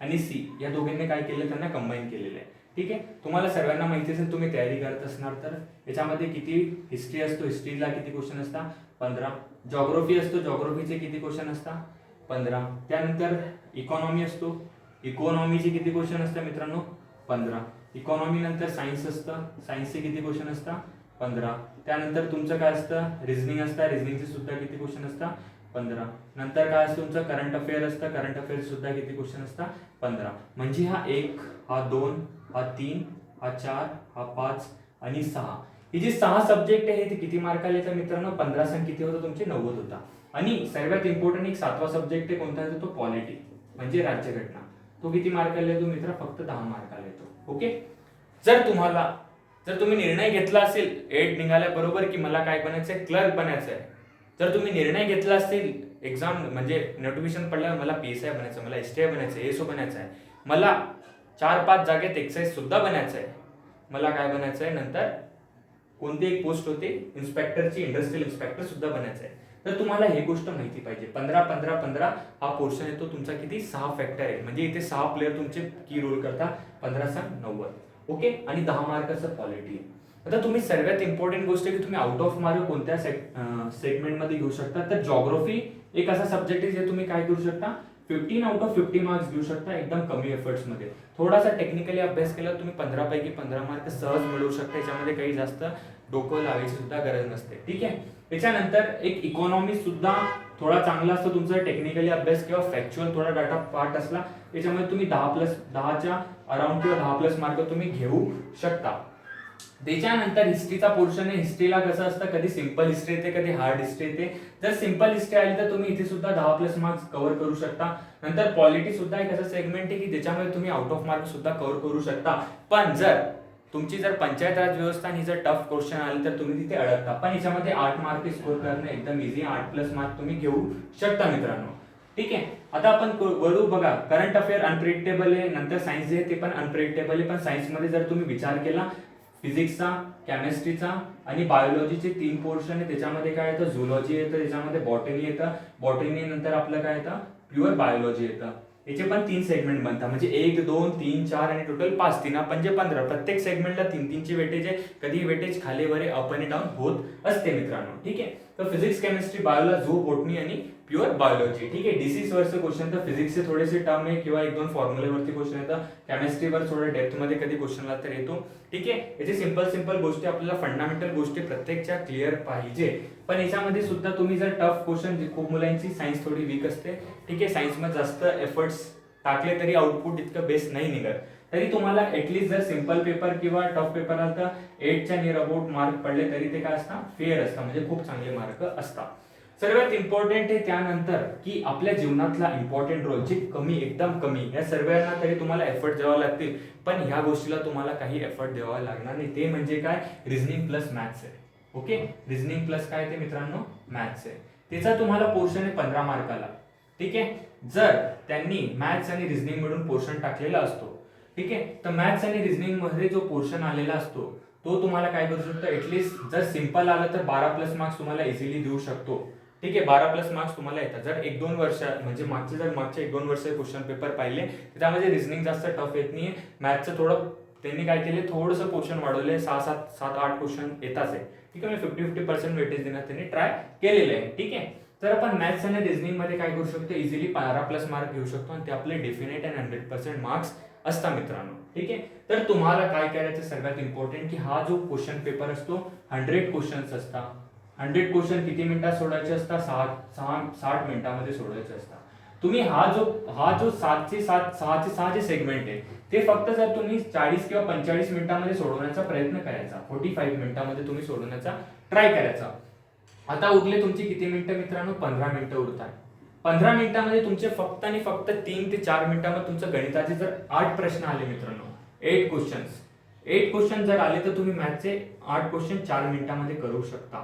आणि सी या दोघांनी काय केलं? त्यांना कंबाईन केलेलं आहे. ठीक आहे, तुम्हाला सर्वांना माहिती असेल, तुम्ही तयारी करत असणार तर याच्यामध्ये किती हिस्ट्री असतो, हिस्ट्रीला किती क्वेश्चन असतात? 15. जॉग्राफी असतो, जॉग्राफीचे किती क्वेश्चन असतात? 15. त्यानंतर इकॉनॉमी असतो, इकॉनॉमीचे किती क्वेश्चन असतात मित्रांनो? 15. इकॉनॉमी नंतर सायन्स असतं, सायन्सचे किती क्वेश्चन असतात? 15. त्यानंतर तुमचं काय असतं? रिझनिंग असतं, रिझनिंगचे सुद्धा किती क्वेश्चन असतात? 15. नंतर काय असतं तुमचं? करंट अफेअर असतं, करंट अफेअर सुद्धा किती क्वेश्चन असतात? 15. म्हणजे हा 1, हा 2, हा 3, हा 4, हा 5 आणि 6, हे जे 6 सब्जेक्ट आहे ते किती मार्काला येतं मित्रांनो? 15 संग किती होतं तुमचे? 90 होता. आणि सर्वात इम्पॉर्टंट एक 7वा सब्जेक्ट आहे, कोणता येतो? तो पॉलिटी, म्हणजे राज्यघटना. तो किती मार्काला येतो मित्र? फक्त 10 मार्काला येतो. ओके, जर तुम्ही निर्णय घेतला असेल 8 निघाल्या बरोबर की मला काय बनायचंय? क्लर्क बनायचं आहे. जर तुम्ही निर्णय घेतला असेल एक्झाम म्हणजे नोटिफिकेशन पडल्यावर मला पीएसआय बनायचं, मला एसटीआय बनायचं, एसओ बनायचं आहे, मला 4-5 जागेत एक्साइज सुद्धा बनायचं आहे, मला काय बनायचं आहे नंतर कोणती एक पोस्ट होते इन्स्पेक्टरची, इंडस्ट्रियल इन्स्पेक्टर सुद्धा बनायचं आहे, तर तुम्हाला ही गोष्ट माहिती पाहिजे. 15-15-15 हा पोर्शन येतो तुमचा. किती? 6 फॅक्टर आहे, म्हणजे इथे 6 प्लेयर तुमचे की रोल करतात. 15 संग 90. ओके, आणि 10 मार्काचं पॉलिटी. आता तुम्ही सर्वात इम्पॉर्टंट गोष्ट आहे की तुम्ही आउट ऑफ मार्क कोणत्या सेगमेंटमध्ये घेऊ शकता. तर जॉग्राफी एक असा सब्जेक्ट आहे जे तुम्ही काय करू शकता? 15 आउट ऑफ 50 मार्क्स घेऊ शकता एकदम कमी एफर्ट्समध्ये. थोडासा टेक्निकली अभ्यास केला तुम्ही 15 पैकी 15 मार्क सहज मिळवू शकता. याच्यामध्ये काही जास्त डोकं लावायची सुद्धा गरज नसते. ठीक आहे. त्याच्यानंतर एक इकॉनॉमी सुद्धा थोडा चांगला असतो तुमचा टेक्निकली अभ्यास किंवा फॅक्च्युअल थोडा डाटा पार्ट असला त्याच्यामध्ये तुम्ही 10+10च्या अराउंड किंवा 10+ मार्क तुम्ही घेऊ शकता. त्याच्यानंतर हिस्ट्रीचा पोर्शन आहे. हिस्ट्रीला कसं असतं, कधी सिंपल हिस्ट्री येते, कधी हार्ड हिस्ट्री येते. जर सिंपल हिस्ट्री आली तर तुम्ही इथे सुद्धा 10+ मार्क्स कव्हर करू शकता. नंतर पॉलिटी सुद्धा एक असं सेगमेंट आहे की ज्याच्यामध्ये तुम्ही आउट ऑफ मार्क सुद्धा कव्हर करू शकता. पण जर तुमची जर पंचायत राज व्यवस्था आणि जर टफ क्वेश्चन आले तर तुम्ही तिथे अडकता. पण याच्यामध्ये 8 मार्क स्कोर करणं एकदम इझी. 8+ मार्क तुम्ही घेऊ शकता मित्रांनो. ठीक आहे. आता आपण वळू बघा, करंट अफेअर अनप्रिडिक्टेबल आहे. नंतर सायन्स जे आहे ते पण अनप्रिडिक्टेबल आहे. पण सायन्समध्ये जर तुम्ही विचार केला फिजिक्सचा, केमिस्ट्रीचा आणि बायोलॉजीचे 3 पोर्शन आहे. त्याच्यामध्ये काय येतं, झुलॉजी येतं, त्याच्यामध्ये बॉटनी येतं. बॉटनी नंतर आपलं काय येतं, प्युअर बायोलॉजी येतं. याचे पण 3 सेगमेंट बनतात, म्हणजे 1, 2, 3, 4 आणि टोटल 5. 3 म्हणजे 15. प्रत्येक सेगमेंटला 3-3 ची वेटेज आहे. कधी वेटेज खाली वर अप आणि डाऊन होत असते मित्रांनो. ठीक आहे. तर physics, chemistry, biology, zoo, botany आणि प्युअर बायोलॉजी. ठीक आहे. डिसीज वरचे क्वेश्चन तर फिजिक्सचे थोडेसे टर्म आहे किंवा 1-2 फॉर्म्युलेवरती क्वेश्चन येतं. केमिस्ट्रीवर थोडं डेप्थमध्ये कधी क्वेश्चन आला तर येतो. ठीक आहे. याचे सिंपल गोष्टी आपल्याला फंडामेंटल गोष्टी प्रत्येकच्या क्लिअर पाहिजे. पण याच्यामध्ये सुद्धा तुम्ही जर टफ क्वेश्चन, खूप मुलांची सायन्स थोडी वीक असते. ठीक आहे. सायन्समध्ये जास्त एफर्ट्स टाकले तरी आउटपुट इतकं बेस्ट नाही निघत. तरी तुम्हाला ऍटलीस्ट जर सिंपल पेपर किंवा टफ पेपर आला तर 8च्या नियर अबाउट मार्क पडले तरी ते काय असतात, फेअर असतात, म्हणजे खूप चांगले मार्क असतात. सर्वात इम्पॉर्टंट आहे त्यानंतर की आपल्या जीवनातला इम्पॉर्टंट रोल जे कमी, एकदम कमी, या सर्वांना तरी तुम्हाला एफर्ट द्यावा लागतील. पण ह्या गोष्टीला तुम्हाला काही एफर्ट द्यावा लागणार नाही. ते म्हणजे काय, रिझनिंग प्लस मॅथ्स आहे. ओके. रिझनिंग प्लस काय ते मित्रांनो, मॅथ्स आहे. त्याचा तुम्हाला पोर्शन आहे 15 मार्काला. ठीक आहे. जर त्यांनी मॅथ्स आणि रिझनिंग मिळून पोर्शन टाकलेला असतो, ठीक आहे, तर मॅथ्स आणि रिझनिंग मध्ये जो पोर्शन आलेला असतो तो तुम्हाला काय करू शकतो, ऍटलीस्ट जर सिंपल आलं तर 12+ मार्क्स तुम्हाला इझिली देऊ शकतो. ठीक आहे. 12+ मार्क्स तुम्हाला येतात. जर 1-2 वर्ष म्हणजे मागचे 1-2 वर्ष क्वेश्चन पेपर पाहिले त्यामध्ये रिझनिंग जास्त टफ येत नाहीये. मॅथ्सचं थोडं त्यांनी काय केले, थोडंसं पोर्शन वाढवले, 7-8 क्वेश्चन येताच आहे. ठीक आहे. 50% वेटेज देण्यात त्यांनी ट्राय केलेलं आहे. ठीक आहे. तर आपण मॅथ्स आणि रिझनिंग मध्ये काय करू शकतो, इझिली 12+ मार्क घेऊ शकतो आणि ते आपले डेफिनेट अँड 100% मार्क्स असतात मित्रांनो. ठीक आहे. तर तुम्हाला काय करायचं, सर्वात इम्पॉर्टंट की हा जो क्वेश्चन पेपर असतो 100 क्वेश्चन्स असतात. 100 क्वेश्चन किती मिनिटात सोडवायचे असतात, 60 मिनिटांमध्ये सोडवायचे असतात. तुम्ही हा जो 6 चे सेगमेंट आहे ते फक्त जर तुम्ही 40 किंवा 45 मिनिटांमध्ये सोडवण्याचा प्रयत्न करायचा, 45 मिनिटांमध्ये तुम्ही सोडवण्याचा ट्राय करायचा. आता उरले तुमची किती मिनिटं मित्रांनो, 15 मिनिटं उरतात. 15 मिनिटांमध्ये तुमचे फक्त आणि फक्त 3 ते 4 मिनिटांमध्ये तुमचं गणिताचे जर 8 प्रश्न आले मित्रांनो, 8 क्वेश्चन जर आले तर तुम्ही मॅथचे 8 क्वेश्चन 4 मिनिटांमध्ये करू शकता.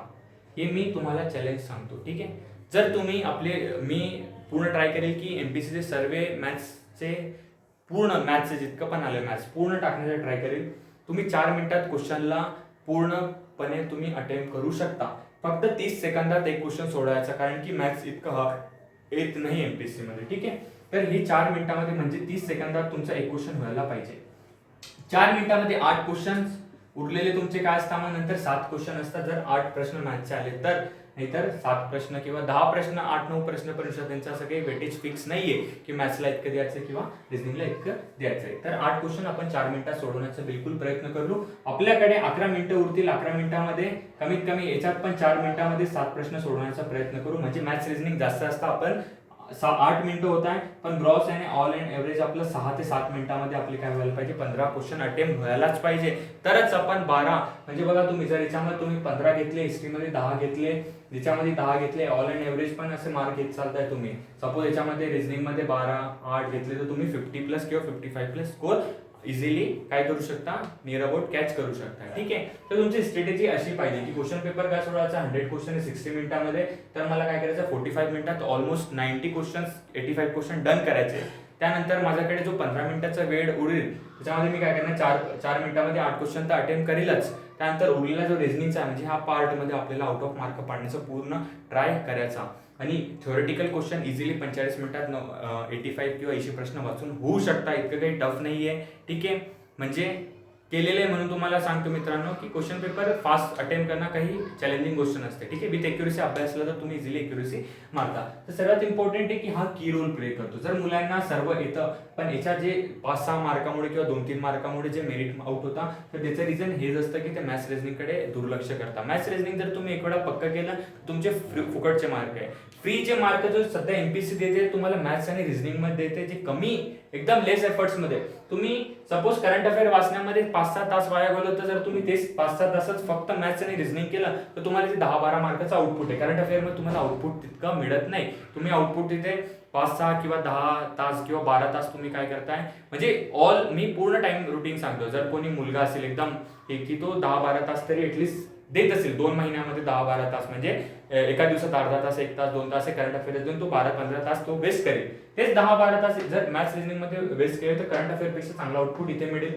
हे मी तुम्हाला चॅलेंज सांगतो. ठीक आहे. जर तुम्ही मी पूर्ण ट्राय करेल की एमपीसीचे सर्वे मॅथ्सचे पूर्ण मॅथ्सचे जितकं पण आलं मॅथ्स पूर्ण टाकण्याचा ट्राय करेल. तुम्ही 4 मिनिटात क्वेश्चनला पूर्णपणे तुम्ही अटेम्प्ट करू शकता. फक्त 30 सेकंदात एक क्वेश्चन सोडवायचा, कारण की मॅथ्स इतकं येत नाही एमपीएससी मध्ये. ठीक आहे. तर हे 4 मिनिटांमध्ये म्हणजे 30 सेकंदात तुमचा एक क्वेश्चन व्हायला पाहिजे. 4 मिनिटांमध्ये 8 क्वेश्चन उरलेले तुमचे काय असतात, मग नंतर 7 क्वेश्चन असतात जर 8 प्रश्न मॅथ्सचे आले तर. नाहीतर 7 प्रश्न किंवा 10 प्रश्न, 8-9 प्रश्न परीक्षा त्यांचं असं काही वेटेज फिक्स नाहीये की मॅथ्सला इतकं द्यायचं किंवा रिझनिंगला इतकं द्यायचंय. तर 8 क्वेश्चन आपण 4 मिनिटात सोडवण्याचा बिलकुल प्रयत्न करू. आपल्याकडे 11 मिनिटं उरतील. 11 मिनिटांमध्ये कमीत कमी याच्यात पण 4 मिनिटांमध्ये 7 प्रश्न सोडवण्याचा प्रयत्न करू. म्हणजे मॅथ्स रिझनिंग जास्त असतं. आपण 8 मिनिटं होत आहे, पण ग्रॉस आणि ऑल अँड एव्हरेज आपलं 6 ते 7 मिनिटांमध्ये आपले काय व्हायला पाहिजे, 15 क्वेश्चन अटेम्प्ट व्हायलाच पाहिजे. तरच आपण 12 म्हणजे बघा तुम्ही जर याच्यामध्ये तुम्ही 15 घेतले, हिस्ट्रीमध्ये 10 घेतले, याच्यामध्ये 10 घेतले, ऑल अँड एव्हरेज पण असे मार्क घेत चालताय तुम्ही. सपोज याच्यामध्ये रिझनिंगमध्ये 12-8 घेतले तर तुम्ही 50+ किंवा 55+ स्कोर इझिली काय करू शकता, नियर अबाउट कॅच करू शकता. ठीक आहे. तर तुमची स्ट्रॅटेजी अशी पाहिजे की क्वेश्चन पेपर काय सोडवायचा, 100 क्वेश्चन 60 मिनिटांमध्ये, तर मला काय करायचं 45 मिनिटात ऑलमोस्ट 90 क्वेश्चन्स 85 क्वेश्चन डन करायचे. त्यानंतर माझ्याकडे जो 15 मिनिटाचा वेळ उरेल त्याच्यामध्ये मी काय करणार, 4 मिनिटांमध्ये 8 क्वेश्चन तर अटेम्प्ट करेलच. त्यानंतर उरलेला जो रिझनिंगचा आहे म्हणजे हा पार्टमध्ये आपल्याला आउट ऑफ मार्क पाडण्याचा पूर्ण ट्राय करायचा. आणि थ्योरेटिकल क्वेश्चन इझिली 45 मिनिटात 85 किंवा 80 प्रश्न वाचून होऊ शकता. इतकं काही टफ नाहीये. ठीक आहे. म्हणजे केलेलं आहे म्हणून तुम्हाला सांगतो मित्रांनो की क्वेश्चन पेपर फास्ट अटेम्प्ट करणं काही चॅलेंजिंग गोष्ट नसते. ठीक आहे, विथ एक्युरेसी अभ्यासला तर तुम्ही इझिली एक्युरेसी मारता. तर सर्वात इम्पॉर्टंट आहे की हा की रोल प्ले करतो. जर मुलांना सर्व येतं पण याच्या जे 5-6 मार्कामुळे किंवा 2-3 मार्कामुळे जे मेरिट आउट होता तर त्याचं रिझन हेच असतं की ते मॅथ्स रिझनिंगकडे दुर्लक्ष करता. मॅथ्स रिझनिंग जर तुम्ही एक वेळा पक्का केलं तुमचे फुकटचे मार्क आहे. फ्रीचे मार्क जो सध्या एमपीसी देते तुम्हाला मॅथ्स आणि रिझनिंग मध्ये देते, जे कमी एकदम लेस एफर्ट्स मध्ये. तुम्ही सपोज करंट अफेअर वाचण्यामध्ये 5-6 तास वाया घालवता, जर तुम्ही तेच 5-6 तासच फक्त मॅथ्स आणि रिझनिंग केलं तर तुम्हाला ते 10-12 मार्काचं आउटपुट आहे. करंट अफेअरमध्ये तुम्हाला आउटपुट तितकं मिळत नाही. तुम्ही आउटपुट तिथे 5-6 किंवा 10 तास किंवा 12 तास तुम्ही काय करताय, म्हणजे ऑल मी पूर्ण टाइम रुटीन सांगतो. जर कोणी मुलगा असेल एकदम की तो 10-12 तास तरी ऍटलीस्ट देत असेल 2 महिन्यामध्ये 10-12 तास, म्हणजे एका दिवसात अर्धा तास, 1 तास, 2 तास करंट अफेअर देऊन तो 12-15 तास तो वेस्ट करेल. तेच 10-12 तास जर मॅथ्स रिझनिंग मध्ये वेस्ट केले तर करंट अफेअर पेक्षा चांगला आउटपुट इथे मिळेल.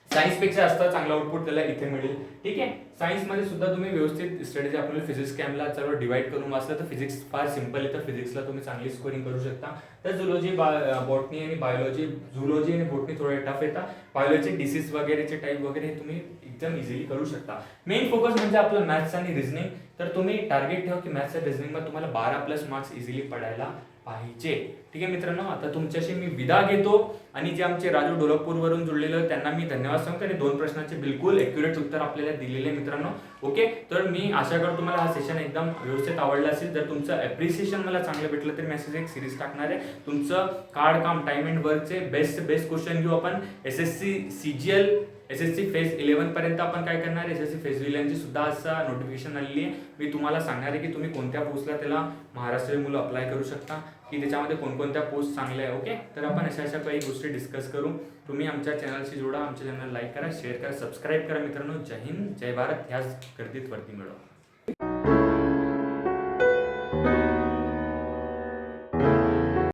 सायन्स पेक्षा जास्त चांगला आउटपुट त्याला इथे मिळेल. ठीक आहे, सायन्स मध्ये सुद्धा तुम्ही व्यवस्थित स्ट्रॅटेजी आपल्याला फिजिक्स कॅम्पला सर्व डिवाइड करून वाचलं तर फिजिक्स फार सिंपल आहे, तर फिजिक्सला तुम्ही चांगली स्कोरिंग करू शकता. तर झुलॉजी, बॉटनी आणि बायोलॉजी, झुलॉजी आणि बॉटनी थोडे टफ येतात. बायोलॉजी डिसीज वगैरेचे टाईप वगैरे हे तुम्ही एकदम इझिली करू शकता. मेन फोकस म्हणजे आपलं मॅथ्स आणि रिझनिंग. तर तुम्ही टार्गेट ठेवा की मॅथ्स आणि रिझनिंग मध्ये तुम्हाला 12+ मार्क्स इझिली पडायला पाहिजे. ठीक आहे मित्रांनो, आता तुमच्याशी मी विदा घेतो आणि जे आमचे राजू ढोलकपूरवरून जुळलेले त्यांना मी धन्यवाद सांगतो आणि 2 प्रश्नाचे बिलकुल एक्युरेट उत्तर आपल्याला दिलेले मित्रांनो. ओके, तर मी आशा करतो तुम्हाला हा सेशन एकदम व्यवस्थित आवडला असेल. जर तुमचं अप्रिसिएशन मला चांगलं भेटलं तर मी असं एक सिरीज टाकणार आहे. तुमचं कार्ड काम टाइम अँड वर्कचे बेस्ट क्वेश्चन घेऊ आपण. एसएससी सीजीएल एसएससी फेज 11 पर्यंत आपण काय करणार आहे, एसएससी फेज 11 ची सुद्धा असा नोटिफिकेशन आलेली आहे. मी तुम्हाला सांगणार आहे की तुम्ही कोणत्या पोस्टला त्याला महाराष्ट्रीयन मुलं अप्लाय करू शकता, की त्याच्यामध्ये कोणकोणत्या पोस्ट चांगल्या आहे. ओके, तर आपण अशा काही गोष्टी डिस्कस करू. तुम्ही आमच्या चॅनलशी जोडा, आमच्या चॅनल लाईक करा, शेअर करा, सबस्क्राईब करा मित्रांनो. जय हिंद, जय भारत. ह्याच गर्दीत वरती मिळवा.